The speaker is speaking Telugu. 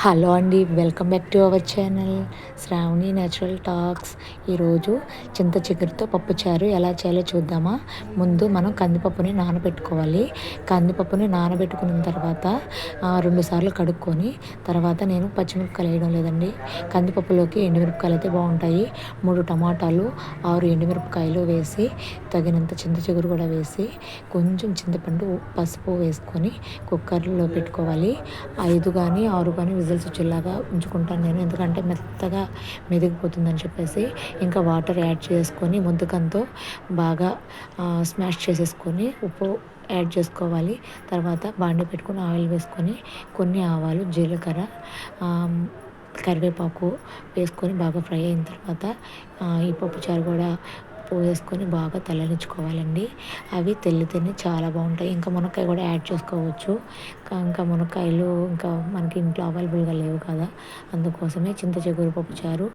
హలో అండి. Welcome back to our channel Shravani natural talks. ఈరోజు చింత చిగురుతో పప్పుచారు ఎలా చేయాలో చూద్దామా. ముందు మనం కందిపప్పుని నానబెట్టుకోవాలి. కందిపప్పుని నానబెట్టుకున్న తర్వాత 2 సార్లు కడుక్కొని తర్వాత నేను పచ్చిమిరపకాయలు వేయడం లేదండి. కందిపప్పులోకి ఎండుమిరపకాయలు అయితే బాగుంటాయి. 3 టమాటాలు, 6 ఎండుమిరపకాయలు వేసి తగినంత చింత చిగురు కూడా వేసి కొంచెం చింతపండు, పసుపు వేసుకొని కుక్కర్లో పెట్టుకోవాలి. 5 కానీ 6 కానీ విజిల్స్ వచ్చేలాగా ఉంచుకుంటాను నేను. ఎందుకంటే మెత్తగా మెదిగిపోతుందని చెప్పేసి. ఇంకా వాటర్ యాడ్ చేసుకొని ముద్దకంతో బాగా స్మాష్ చేసేసుకొని ఉప్పు యాడ్ చేసుకోవాలి. తర్వాత బాండి పెట్టుకొని ఆయిల్ వేసుకొని కొన్ని ఆవాలు, జీలకర్ర, కరివేపాకు వేసుకొని బాగా ఫ్రై అయిన తర్వాత ఈ పప్పుచారు కూడా వేసుకొని బాగా తల్లనించుకోవాలండి. అవి తెల్లితేనే చాలా బాగుంటాయి. ఇంకా మునక్కాయ కూడా యాడ్ చేసుకోవచ్చు. ఇంకా మునక్కాయలు ఇంకా మనకి ఇంట్లో అవైలబుల్గా లేవు కదా, అందుకోసమే చింత చిగురు పప్పుచారు